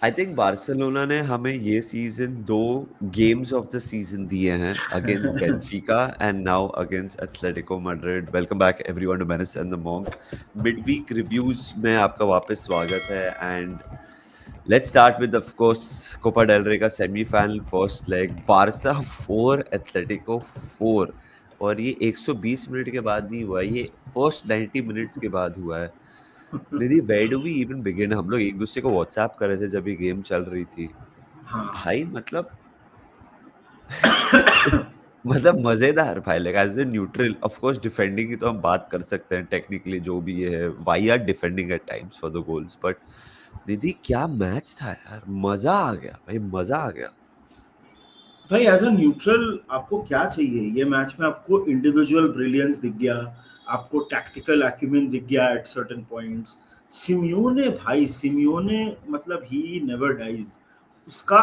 I think Barcelona ने हमें ये season 2 games of the season दिए हैं, against Benfica and now against Atletico Madrid. Welcome back everyone to Menace and the Monk. Midweek reviews में आपका वापस स्वागत है and let's start with of course Copa del Rey का semifinal first leg, Barca 4 Atletico 4। और ये 120 minute के बाद नहीं हुआ, ये फर्स्ट 90 मिनट्स के बाद हुआ है। Nidhi, where do we even begin? हम लोग एक दूसरे को व्हाट्सएप कर रहे थे जब ये गेम चल रही थी हाँ भाई, मतलब मतलब मजेदार भाई। Like as a neutral, of course defending की तो हम बात कर सकते हैं टेक्निकली, जो भी ये है why are defending at times for the goals, but Nidhi क्या मैच था यार, मजा आ गया भाई, मजा आ गया। भाई, एज अ न्यूट्रल आपको क्या चाहिए ये मैच में? आपको इंडिविजुअल ब्रिलियंस दिख गया, आपको टैक्टिकल एक्यूमेन दिख गया एट सर्टेन पॉइंट्स। सिमियोने भाई, सिमियोने मतलब ही नेवर डाइज। उसका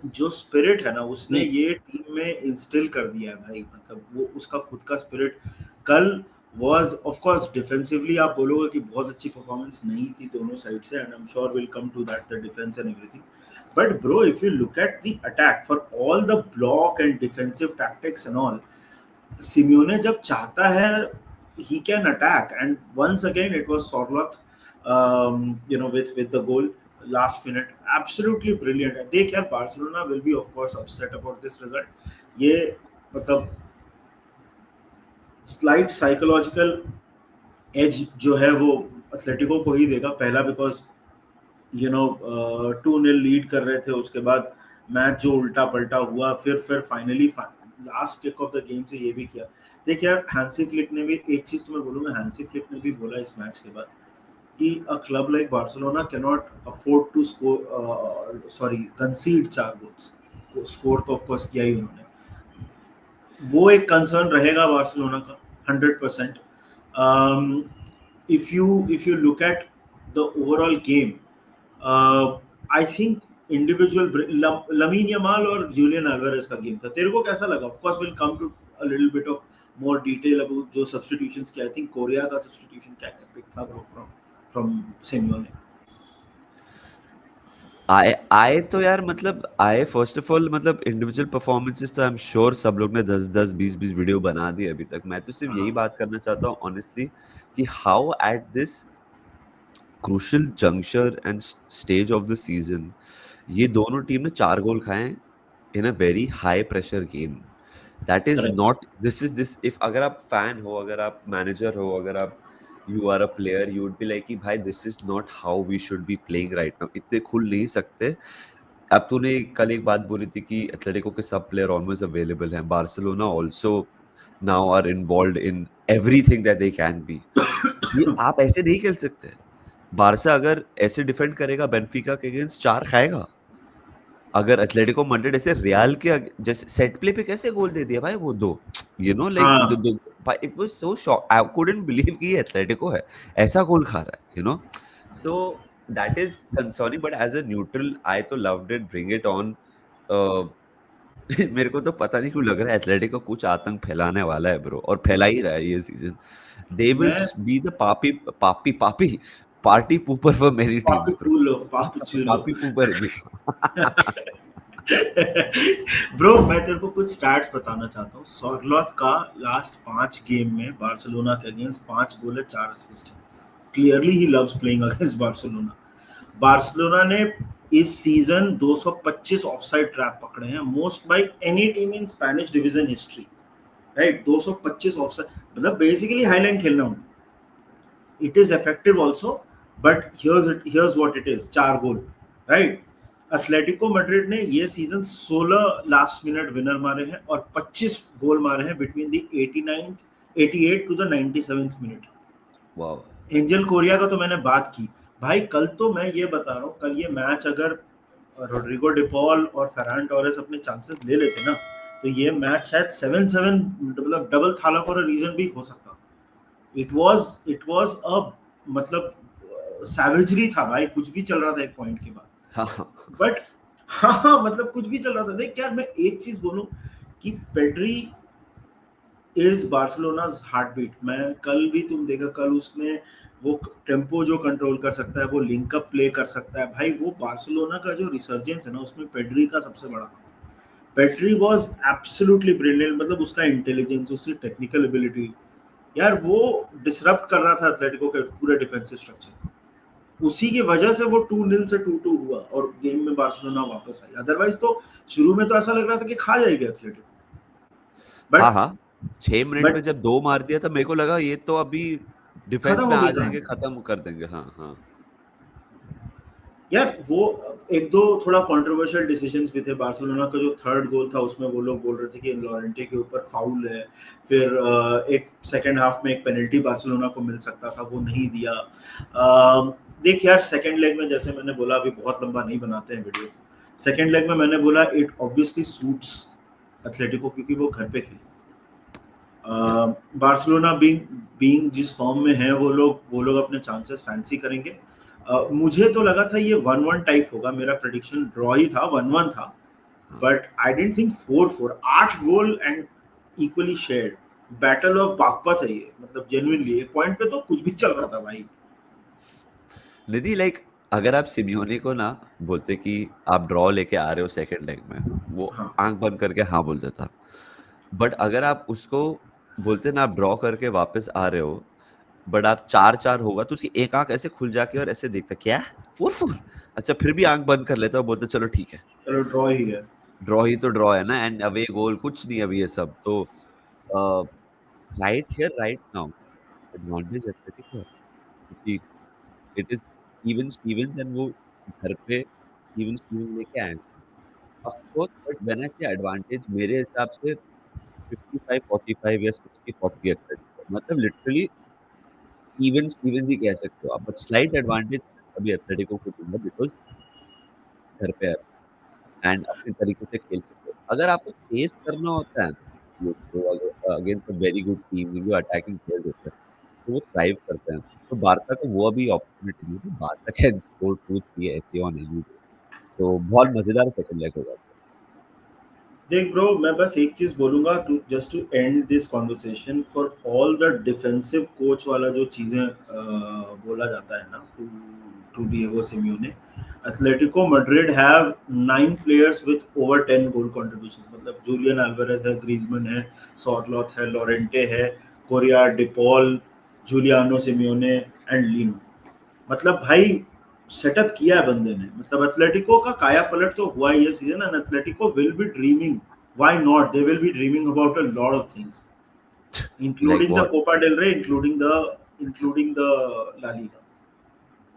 जो स्पिरिट है ना, उसने नहीं, ये टीम में इंस्टिल कर दिया है भाई। मतलब वो उसका खुद का स्पिरिट कल वाज ऑफ कोर्स डिफेंसिवली आप बोलोगे कि बहुत अच्छी परफॉर्मेंस नहीं थी दोनों साइड से, and I am sure will come to that, the defence and everything. But bro, if you look at the attack, for all the block and defensive tactics and all, Simeone जब चाहता है, he can attack. And once again, it was Sorloth, with the goal last minute, absolutely brilliant. देख यार, Barcelona will be of course upset about this result. ये मतलब slight psychological edge जो है वो एथलेटिको को ही देगा। पहला बिकॉज 2-0 लीड कर रहे थे, उसके बाद मैच जो उल्टा पलटा हुआ, फिर finally last kick off the game से ये भी किया। देख यार, हैंसी फ्लिक ने भी एक चीज तुम्हें बोलूंगा, हैंसी फ्लिक ने भी बोला इस मैच के बाद कि a club like Barcelona can not afford to concede 4 goals. Score तो ऑफ कोर्स किया ही उन्होंने, वो एक कंसर्न रहेगा बार्सिलोना का 100%। If you look at the overall game, I think individual Lamine Yamal और जूलियन अल्वारेज का गेम था। तेरे को कैसा लगा? Of course will come to a little bit of more detail about जो सब्स्टिट्यूशंस किया। आई थिंक कोरिया का सब्स्टिट्यूशन क्या एपिक था ब्रो, फ्रॉम सिमियोने। आए तो यार, मतलब आए फर्स्ट ऑफ ऑल, मतलब इंडिविजुअल परफॉर्मेंसेस तो आई एम श्योर सब लोग ने 10-10 20-20 वीडियो बना दी अभी तक। मैं तो सिर्फ यही हाँ बात करना चाहता हूँ ऑनेस्टली कि how at this crucial junction and stage of the season ये दोनों टीम ने 4 गोल खाए in a very high pressure game. That is correct. Not, this is this if अगर आप फैन हो, अगर आप मैनेजर हो, अगर आप you are a player, you would be like कि भाई this is not how we should be playing right now, इतने खुल नहीं सकते। अब तूने कल एक बात बोली थी कि एथलेटिको के सब प्लेयर ऑलमोस्ट अवेलेबल हैं, Barcelona also now are involved in everything that they can be. ये आप ऐसे नहीं खेल सकते। बारसा अगर ऐसे डिफेंड करेगा बेनफिका के अगेंस्ट 4 खाएगा। अगर एथलेटिको मैड्रिड ऐसे रियल के जैसे सेट प्ले पे कैसे गोल दे दिया भाई वो दो, यू नो लाइक हाँ भाई it was so shock, I couldn't believe कि ये एथलेटिको है ऐसा गोल खा रहा है, you know. So that is concerning, but as a neutral I तो loved it, bring it on. मेरे को तो पता नहीं क्यों लग रहा है एथलेटिको कुछ आतंक फैलाने वाला है ब्रो, और फैला ही रहा है ये सीजन। दे विल मैं बी द पापी पापी पापी पार्टी पूपर फॉर मेनी पापी टीम्स ब्रो। चूलो, पापी चूलो। पापी पूपर भी। ब्रो, मैं तेरे को कुछ स्टैट्स बताना चाहता हूँ। सोरलोथ का लास्ट 5 गेम में बार्सिलोना के अगेंस्ट 5 गोल है, 4 असिस्ट है। Clearly he loves playing against Barcelona. Barcelona ने इस सीजन 225 ऑफसाइड ट्रैप पकड़े हैं, most by any team in Spanish division history. Right, 225 offside, मतलब बेसिकली हाईलाइन खेलना उनको। It is effective also, but here's what it is, 4 goal. Right, Atletico Madrid ने ये season 16 last minute winner मारे हैं और 25 गोल मारे हैं between the 89th 88 to the 97th minute. Wow. Angel Correa का तो मैंने बात की। भाई कल तो मैं ये बता रहा हूँ, कल ये मैच अगर रोड्रिगो डिपॉल और फेरान टोरेस अपने चांसेस ले लेते ना, तो ये मैच शायद 7-7, मतलब डबल थाला फॉर अ रीजन भी हो सकता था। इट वाज अ मतलब सैवेजरी था भाई, कुछ भी चल रहा था एक पॉइंट के बाद। हाँ, बट हाँ हाँ, मतलब कुछ भी चल रहा था। देख यार, मैं एक चीज बोलूं कि पेड्री इज बार्सिलोनाज हार्ट बीट। मैं कल भी, तुम देखा कल उसने वो टेम्पो जो कंट्रोल कर सकता है, वो लिंक अप प्ले कर सकता है भाई। वो बार्सिलोना का जो रिसर्जेंस है ना, उसमें पेड्री का सबसे बड़ा। पेड्री वाज एब्सोल्युटली ब्रिलियंट, मतलब उसका इंटेलिजेंस, उसकी टेक्निकल एबिलिटी, यार वो डिसरप्ट कर रहा था एथलेटिको के पूरे डिफेंसिव स्ट्रक्चर। उसी की वजह से वो 2-0 से 2-2 हुआ और गेम में बार्सिलोना वापस आई। अदरवाइज तो शुरू में तो ऐसा लग रहा था कि खा जाएगी एथलेटिको, हाँ, बट हाँ। 6 मिनट में बट जब 2 मार दिया, तब मेरे को लगा ये तो अभी खत्म डिफेंस में हो आ गई जाएंगे, कहानी। खत्म कर देंगे। हाँ, हाँ। यार वो एक दो थोड़ा कंट्रोवर्शियल डिसीजंस भी थे। बार्सिलोना का जो थर्ड गोल था, उसमें वो लोग बोल रहे थे कि लॉरेंटे के ऊपर फाउल है। फिर एक सेकेंड हाफ में एक पेनल्टी बार्सिलोना को मिल सकता था, वो नहीं दिया। देख यार, सेकेंड लेग में जैसे मैंने बोला, अभी बहुत लंबा नहीं बनाते हैं वीडियो। सेकेंड लेग में मैंने बोला इट ऑब्वियसली सूट्स एथलेटिको, क्योंकि वो घर पे खेली। या बार्सिलोना बीइंग बीइंग जिस फॉर्म में है, वो लोग अपने चांसेस फैंसी करेंगे। मुझे तो लगा था ये 1-1 टाइप होगा, मेरा प्रेडिक्शन ड्रॉ ही था, 1-1 था। हाँ। But I didn't think 4-4, 8 goal and equally shared. Battle of Baghpat है ये, मतलब जेन्युइनली एक पॉइंट पे तो कुछ भी चल रहा था भाई। निधि, लाइक अगर आप सिमियोनी को ना बोलते कि आप ड्रॉ लेके आ रहे हो सेकंड लेग में, वो हाँ, आंख बंद करके हाँ बोल देता। बट अगर आप उसको बोलते ना, आप ड्रॉ करके वापस आ रहे हो, बट आप 4-4 होगा, तो उसकी एक आंख ऐसे खुल जाके और ऐसे देखता, क्या 4-4? अच्छा, फिर भी आंख बंद कर लेता और बोलते चलो ठीक है, चलो ड्रॉ ही है। ड्रॉ ही तो ड्रॉ है ना, एंड अवे गोल कुछ नहीं अभी ये सब तो। Right here right now advantage Athletic है, क्योंकि it is even stevens, and वो घर पे इवन स्टीवंस लेके आए। Of course, but when I say advantage, मेरे हिसाब से 55-45 या 60-40 एथलेटिक, मतलब लिटरली इवन स्टीवंस ही कह सकते हो आप, बट स्लाइट एडवांटेज अभी एथलेटिको को दूंगा, बिकॉज घर पे है एंड अपने तरीके से खेल सकते हो। अगर आपको फेस करना होता है ना, तो against a very good team जो अटैकिंग प्लेयर्स होते हैं, तो वो थ्राइव करते हैं। तो बारसा को वो अभी अपॉर्चुनिटी नहीं थी, बारसा कैन स्कोर 2-3 ऐसे ऑन एनी डे। तो बहुत मजेदार सेकंड लेग होगा। देख ब्रो, मैं बस एक चीज बोलूंगा to just to end this conversation, for all the defensive coach वाला जो चीजें बोला जाता है ना, to to Diego Simeone, Atletico Madrid have 9 players with over 10 goal contribution. मतलब जूलियन अल्वारेज है, ग्रीजमैन है, सॉर्लोथ है, लोरेंटे है, Correa, De Paul, Giuliano Simeone and Lino. मतलब भाई सेटअप किया है बंदे ने। मतलब एथलेटिको का काया पलट तो हुआ ही ये season, and Atletico will be dreaming, why not, they will be dreaming about a lot of things, like including the what? Copa del Rey, including the La Liga,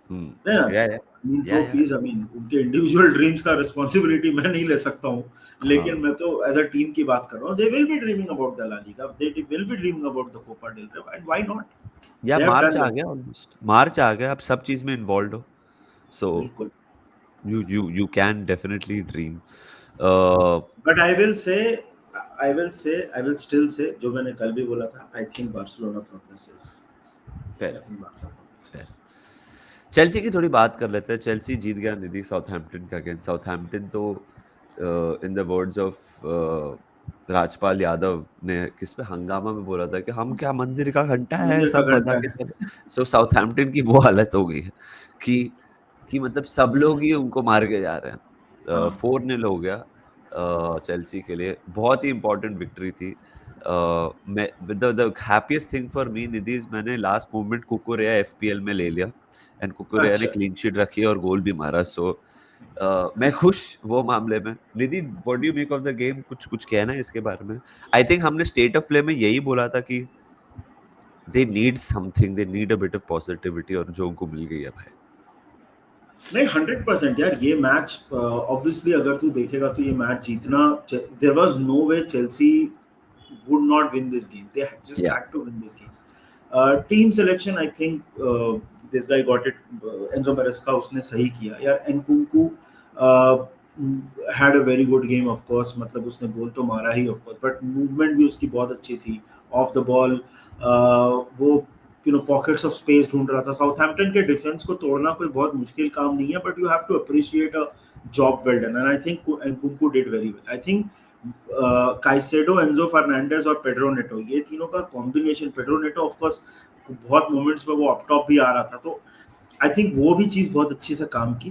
है ना। Yeah yeah I mean yeah yeah trophies, I mean उनके individual dreams का responsibility मैं नहीं ले सकता हूँ, लेकिन हाँ। मैं तो एज अ टीम की बात कर रहा हूँ। They will be dreaming about the La Liga, they will be dreaming about the Copa del Rey, and why not, yeah they have March done आ इट। गया, ऑलमोस्ट मार्च आ गया, आप सब चीज में इन्वॉल्व हो, सो बिल्कुल। you can definitely dream. But I will still say जो मैंने कल भी बोला था, I think Barcelona progresses, I fair, think Barca fair. Progresses. Chelsea की थोड़ी बात कर लेते हैं। चेल्सी जीत गया निधि साउथहैम्पटन का अगेंस्ट। साउथहैम्पटन तो in the words of Rajpal Yadav ने किस पे हंगामा में बोला था कि हम क्या मंदिर का घंटा है, मंदिर का सब बजा घंटा के है। चले। सो साउथहैम्पटन की वो हालत हो गई है कि मतलब सब लोग ही उनको मार के जा रहे हैं। हाँ, 4-0 हो गया चेल्सी के लिए, बहुत ही इंपॉर्टेंट विक्ट्री थी। मैं the happiest thing for me Nidhi is, मैंने लास्ट मोमेंट कुकुरेया एफपीएल में ले लिया, एंड कुकुरेया ने अच्छा। क्लीन शीट रखी और गोल भी मारा। सो मैं खुश वो मामले में। Nidhi, what do you make of the game? कुछ कुछ कहना है इसके बारे में? आई थिंक हमने स्टेट ऑफ प्ले में यही बोला था कि they need something, they need a bit of positivity, और जो उनको मिल गई है भाई। नहीं, 100% यार, ये मैच ऑब्वियसली अगर तू देखेगा तो ये मैच जीतना, there was no way Chelsea would not win this game. They just या had to win this game. Team selection, I think this guy got it. Enzo Maresca उसने सही किया यार। एनकुंकू had a very good game of course, मतलब उसने गोल तो मारा ही of course, but movement भी उसकी बहुत अच्छी थी ऑफ द बॉल। वो पॉकेट्स ऑफ स्पेस ढूंढ रहा था। साउथहैम्पटन के डिफेंस को तोड़ना कोई बहुत मुश्किल काम नहीं है, but you have to appreciate a job well done, and I think Nkunku did very well. I think Caicedo, Enzo Fernandez और पेड्रो नेटो, ये तीनों का combination, Pedro Neto of course बहुत मोमेंट्स में वो अप टॉप भी आ रहा था, तो आई थिंक वो भी चीज बहुत अच्छी से काम की।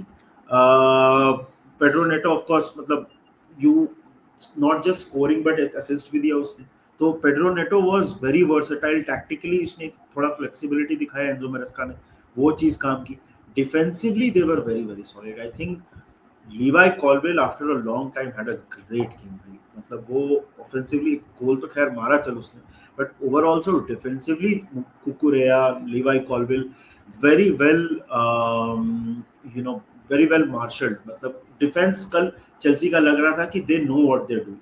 पेड्रो नेटो ऑफ कोर्स, मतलब you not just scoring but एक असिस्ट भी दिया उसने, तो Pedro Neto was very versatile tactically, उसने थोड़ा फ्लेक्सिबिलिटी दिखाया एंजो मैरेस्का ने, वो चीज काम की। Defensively they were very very solid. I think लीवाई Colwell after a long time had a great game भाई, मतलब वो ऑफेंसिवली गोल तो खैर मारा चल उसने, but overall also defensively कुकुरेया, लीवाई Colwell very well, you know very well marshalled, मतलब डिफेंस कल चेल्सी का लग रहा था कि they know what they do.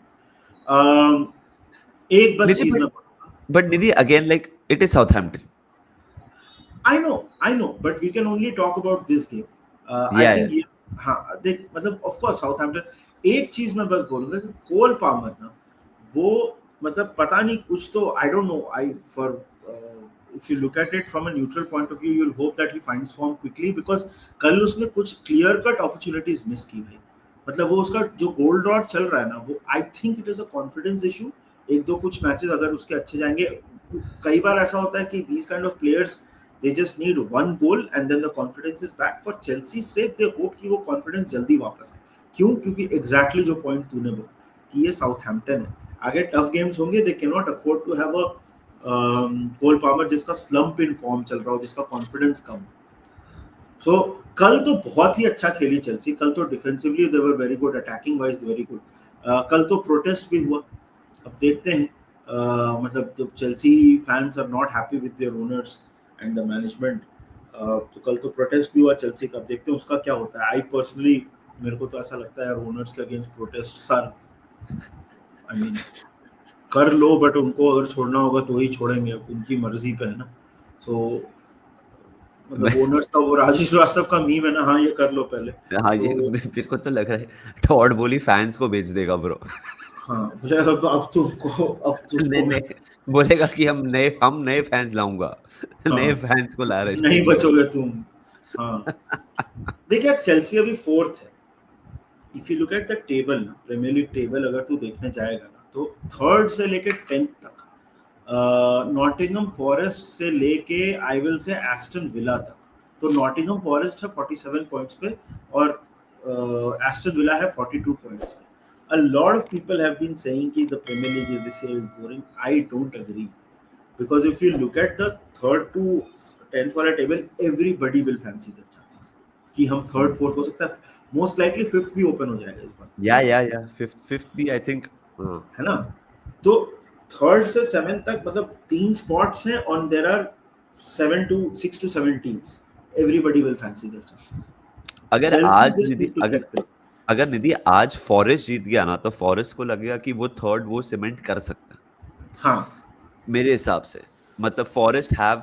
एक बस निधि चीज में, but Nidhi again, like it is Southampton. I know, but we can only talk about this game. I Yeah, yeah. think ये, हाँ देख, मतलब ऑफ कोर्स साउथहैम्पटन, एक चीज मैं बस बोलूंगा कि कोल पामर ना, वो मतलब पता नहीं कुछ तो, आई don't no, I for if you look at it from a neutral point of view, you will hope that he finds form quickly, because कल उसने कुछ क्लियर कट अपॉर्चुनिटीज मिस की भाई, मतलब वो उसका जो गोल्ड रॉड चल रहा है ना, वो I think it is a confidence issue. एक दो कुछ मैचेस अगर उसके अच्छे जाएंगे, कई बार ऐसा होता है कि these kind of players they just need one goal and then the confidence is back. For Chelsea's sake they hope कि वो confidence जल्दी वापस आए। क्यों? क्योंकि exactly जो point तूने बोला कि ये Southampton है, आगे tough games होंगे, they cannot afford to have a Cole Palmer जिसका slump in form चल रहा हो, जिसका confidence कम हो। सो कल तो बहुत ही अच्छा खेली चेल्सी, कल तो defensively they were very good, attacking wise very good. कल तो प्रोटेस्ट भी हुआ, अब देखते हैं, मतलब जब Chelsea fans are not happy with their owners and the management, तो कल तो प्रोटेस्ट भी हुआ चेल्सी का, अब देखते हैं उसका क्या होता है। आई पर्सनली, मेरे को तो ऐसा लगता है यार, ओनर्स के against protest sir, I mean कर लो, बट उनको अगर छोड़ना होगा तो ही छोड़ेंगे, उनकी मर्जी पे है ना। सो मतलब ओनर्स का वो राजेश श्रीवास्तव का मीम है ना, हाँ ये कर लो पहले। हाँ, ये तो मेरे को तो लग रहा है टॉड बोली फैंस को भेज देगा ब्रो। हाँ, मुझे अब तुमको नहीं नहीं, बोलेगा कि हम नए फैंस लाऊंगा। नए हाँ, फैंस को ला रहा है नहीं स्टेडियम बचोगे तुम। हाँ, देखिए यार, चेल्सी अभी फोर्थ है। If you look at the table ना, प्रीमियर लीग टेबल अगर तू देखने जाएगा ना, तो थर्ड से लेके 10th तक, नॉटिंघम फॉरेस्ट से लेके I will say Aston villa तक, तो नॉटिंघम फॉरेस्ट है 47 पॉइंट्स पे और एस्टन विला है 42 पॉइंट्स पे। A lot of people have been saying कि the Premier League this year is boring. I don't agree, because if you look at the third to 10th वाला table, everybody will fancy their chances कि हम third fourth हो सकता है, most likely fifth भी open हो जाएगा इस बार, या फिफ्थ भी आई थिंक। है ना। तो थर्ड से सेवन तक मतलब 3 स्पॉट्स हैं, और there are 6 to 7 teams, everybody will fancy their chances. अगर चेल्सी आज जस्ट निधि नीड टू अगर कीप। अगर निधि आज फॉरेस्ट जीत गया ना, तो फॉरेस्ट को लगेगा कि वो थर्ड वो सीमेंट कर सकता है हाँ, मेरे हिसाब से। मतलब फॉरेस्ट हैव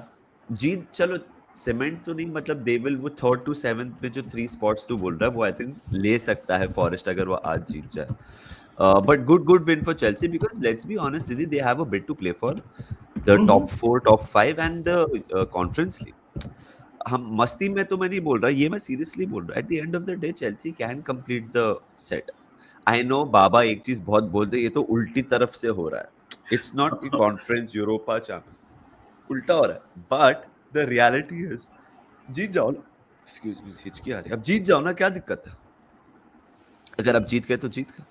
जीत, चलो सीमेंट तो नहीं, मतलब दे विल वो थर्ड टू सेवंथ में जो 3 स्पॉट्स तू बोल रहा है वो आई थिंक ले सकता है फॉरेस्ट, अगर वो आज जीत जाए। But good win for Chelsea, because let's be honest दीदी, they have a bit to play for the top 4 top 5 and the conference league. हम मस्ती में तो मैं नहीं बोल रहा, ये मैं सीरियसली बोल रहा, at the end of the day Chelsea can complete the set. I know बाबा एक चीज बहुत बोलते हैं, ये तो उल्टी तरफ से हो रहा है, इट्स नॉट कि कॉन्फ्रेंस यूरोपा चैंपियन उल्टा हो रहा है, बट द रियलिटी इज जीत जाओ ना। एक्सक्यूज मी, हिचकी आ रही है, अब जीत जाओ ना, क्या दिक्कत है? अगर आप जीत गए तो जीत गए।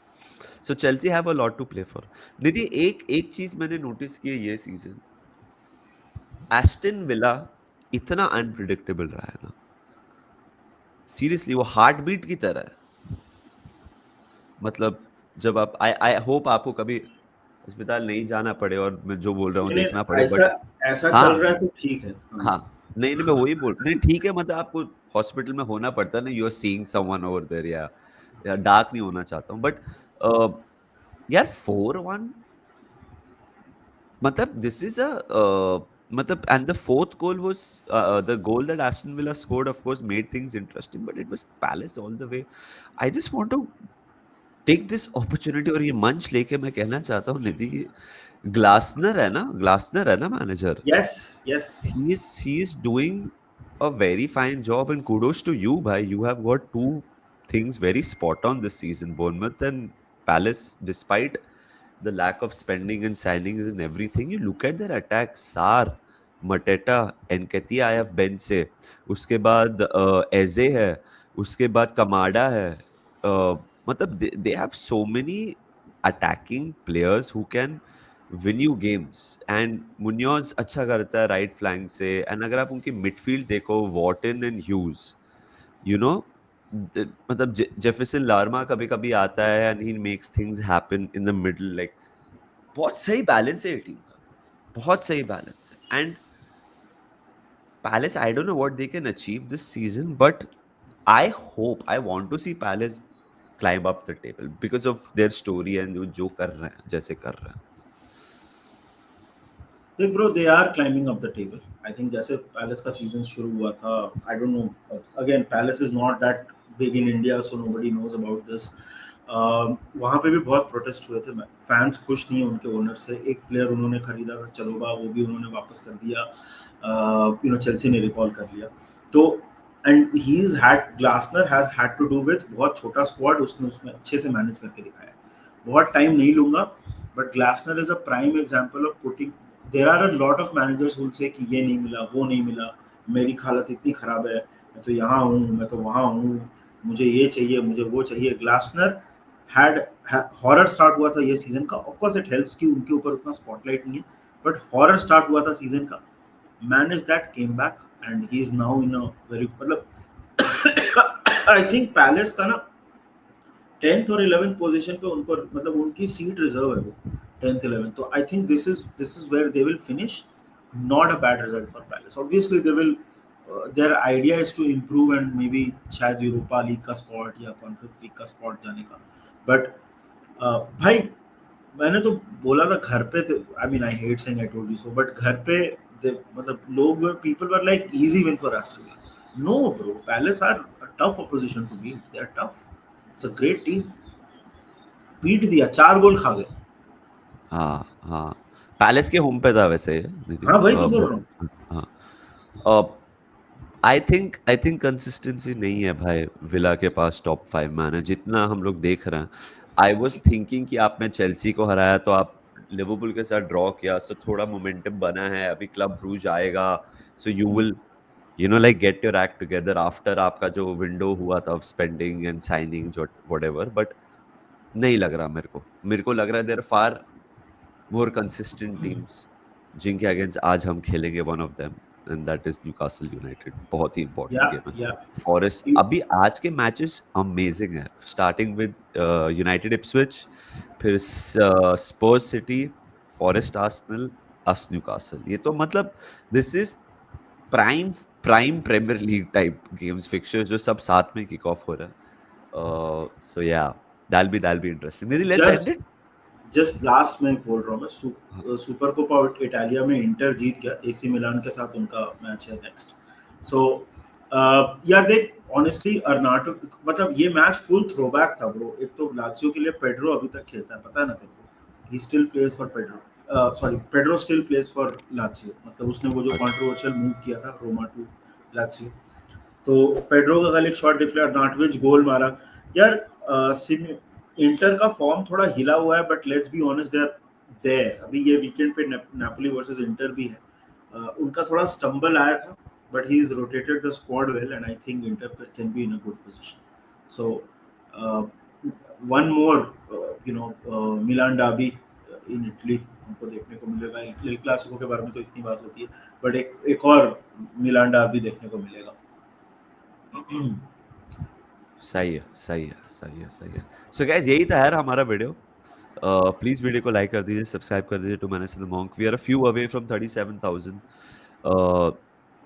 So Chelsea have a lot to play for. Nidhi, एक एक चीज मैंने नोटिस की है ये सीजन, एस्टन विला इतना अनप्रिडिक्टेबल रहा है ना, सीरियसली वो हार्ट बीट की तरह है। मतलब जब आप, आई आई होप आपको कभी अस्पताल नहीं जाना पड़े और मैं जो बोल रहा हूँ नहीं, देखना पड़े, ऐसा बट ऐसा चल हाँ रहा है तो ठीक है, हाँ। हाँ, नहीं नहीं, मैं वही बोल नहीं, ठीक है, मतलब आपको हॉस्पिटल में होना पड़ता है ना, you are seeing someone over there, या डार्क नहीं होना चाहता हूँ, बट यार 4-1, मतलब दिस इज अ मतलब, and the fourth goal was the goal that Aston Villa scored, of course made things interesting, but it was Palace all the way. I just want to take this opportunity और ये मंच लेके मैं कहना चाहता हूँ निधि, Glasner है ना manager, yes, yes. he is doing a very fine job, and kudos to you bhai, you have got two things very spot on this season, Bournemouth and Palace, despite the lack of spending and signings and everything. You look at their attack, Sar, मटेटा, एनकेतिया आया bench से, उसके बाद एजे है, उसके बाद Kamada है। मतलब they have so many attacking players who can win you games. And Munoz अच्छा करता है राइट फ्लैंक से। एंड अगर आप उनकी मिडफील्ड देखो, Wharton and huge, you know, मतलब जेफरसन लार्मा कभी कभी आता है and he makes things happen in the middle. Like बहुत सही बैलेंस है ये टीम का, बहुत सही बैलेंस है। And Palace, I don't know what they can achieve this season, but I want to see Palace climb up the table because of their story and जो कर रहे हैं, जैसे कर रहे हैं। देख bro, they are climbing up the table. I think जैसे पैलेस का सीजन शुरू हुआ था, I don't know, again Palace is not that big in India, so nobody knows about this. वहाँ पे भी बहुत प्रोटेस्ट हुए थे, फैंस खुश नहीं है उनके ओनर से। एक प्लेयर उन्होंने खरीदा था चलोबा, वो भी उन्होंने वापस कर दिया, चेल्सी ने रिकॉल कर लिया। तो and he is had Glasner has had to do with बहुत छोटा स्क्वाड, उसने उसमें अच्छे से मैनेज करके दिखाया। बहुत टाइम नहीं लूंगा, but Glasner is a prime example of putting. There are a lot of managers will say कि ये नहीं मिला, वो नहीं मिला, मेरी हालत इतनी खराब है, मैं तो यहाँ हूँ, मैं तो वहाँ हूँ, मुझे ये चाहिए, मुझे वो चाहिए। ग्लासनर हैड हॉरर स्टार्ट हुआ था ये सीजन का। ऑफ कोर्स इट हेल्प्स कि उनके ऊपर उतना स्पॉटलाइट नहीं है, बट हॉरर स्टार्ट हुआ था सीजन का। Manage that, came back, and he is now in a very, मतलब आई थिंक पैलेस का ना 10th और 11th पोजीशन पे उनको, मतलब उनकी सीट रिजर्व है वो 10th 11th। तो I think this is where they will finish. Not a bad result for Palace. Obviously they will, their idea is to improve and maybe शायद Europa League का spot या Conference League का spot जाने का। But भाई, मैंने तो बोला था घर पे, I mean I hate saying I told you so, but घर पे मतलब लोग, people were like easy win for Aston Villa. No bro, Palace are a tough opposition to beat, they are tough, it's a great team. पीट दिया, 4 गोल खा गए। हाँ हाँ, पैलेस के होम पे था वैसे ये, निधि। हाँ वही तो बोल रहा हूँ। हाँ, आई थिंक कंसिस्टेंसी नहीं है भाई विला के पास टॉप 5 में आना, जितना हम लोग देख रहे हैं। आई वाज थिंकिंग कि आपने चेल्सी को हराया तो आप लिवरपूल के साथ ड्रॉ किया, सो थोड़ा मोमेंटम बना है, अभी क्लब ब्रूज आएगा, so you will like get your act together after आपका जो विंडो हुआ था ऑफ स्पेंडिंग एंड साइनिंग जो व्हाटएवर। बट नहीं लग रहा मेरे को लग रहा है there far more consistent teams जिनके अगेंस्ट आज हम खेलेंगे, one of them and that is Newcastle United. बहुत ही इंपॉर्टेंट या गेम है। या फॉरेस्ट, अभी आज के मैचेस अमेजिंग है, स्टार्टिंग विद यूनाइटेड इप्सविच, फिर Spurs City, Forest Arsenal, us Newcastle. ये तो मतलब this is prime prime Premier League type games fixture जो सब साथ में किक ऑफ हो रहा है। सो या दैल be interesting. Nidhi, let's end just it. Just last में बोल रहा हूँ मैं, हाँ, सुपर कोपा इटालिया में इंटर जीत गया, एसी मिलान के साथ उनका मैच है नेक्स्ट। सो यार देख, ऑनेस्टली अर्नाटो, मतलब ये मैच फुल थ्रोबैक था ब्रो। एक तो लात्सियो के लिए पेड्रो अभी तक खेलता है, पता है ना तेरे को? He still plays for Pedro, sorry, Pedro still plays for Lazio. मतलब उसने वो जो अच्छा। कंट्रोवर्शियल मूव किया था रोमा टू लात्सियो, तो पेड्रो का कल एक शॉट डिफलेक्ट, नाटविच गोल मारा। यार इंटर का फॉर्म थोड़ा हिला हुआ है, but let's be honest, there there अभी ये वीकेंड पे नापोली वर्सेस इंटर भी है। उनका थोड़ा स्टंबल आया था, but he is rotated the squad well, and I think inter can be in a good position. So one more, Milan Derby in Italy हमको देखने को मिलेगा। एल क्लासिको के बारे में तो इतनी बात होती है, बट एक और मिलान डार्बी देखने को मिलेगा। सही है, सही है, सही है, सही है। सो गाइस, यही था यार हमारा वीडियो। प्लीज वीडियो को लाइक कर दीजिए, सब्सक्राइब कर दीजिए to Menace and the Monk. We are a few away from 37,000।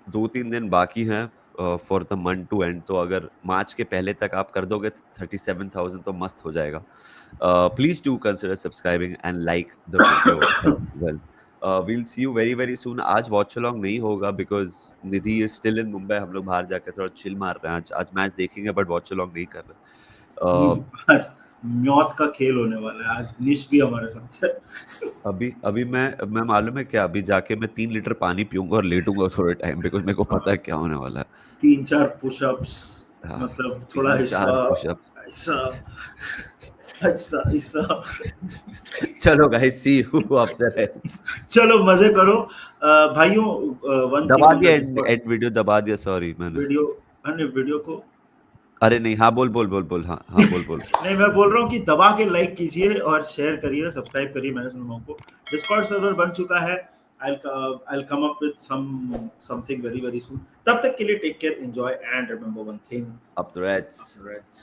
2-3 दिन बाकी हैं for the month to end. तो अगर मार्च के पहले तक आप कर दोगे 37,000 तो मस्त हो जाएगा। Please do consider subscribing and like the video as well. We'll see you very very soon. आज वॉच अलॉन्ग नहीं होगा because Nidhi is still in Mumbai. हम लोग बाहर जाकर थोड़ा चिल मार रहे हैं। आज मैच देखेंगे बट वॉच अलॉन्ग नहीं कर रहे। आज मौत का खेल होने वाला है, आज निश भी हमारे साथ है। अभी अभी मैं मालूम है क्या, अभी जाके मैं 3 लीटर पानी पीऊंगा और लेटूंगा थोड़े टाइम, बिकॉज मेरे को पता है क्या होने वाला है। 3-4 पुशअप्स, हाँ, मतलब थोड़ा तीन हिस्सा चार पुशअप्स। ऐसा। अच्छा ऐसा चलो guys, see you after raids. चलो मजे करो भाइयों। वन दबा थिंग ऑन दिया, the end Discord end video दबा दिया, सॉरी मैंने। वीडियो, अन्य वीडियो को अरे नहीं, हाँ बोल बोल बोल बोल, हाँ हाँ बोल बोल। नहीं, मैं बोल रहा हूँ कि दबा के लाइक कीजिए और शेयर करिए, सब्सक्राइब करिए मैंने सुना को। डिस्कॉर्ड सर्वर बन चुका है। I'll come up with something very very soon. तब तक के लिए take care, enjoy and remember one thing, अब तो रेड्स। Reds.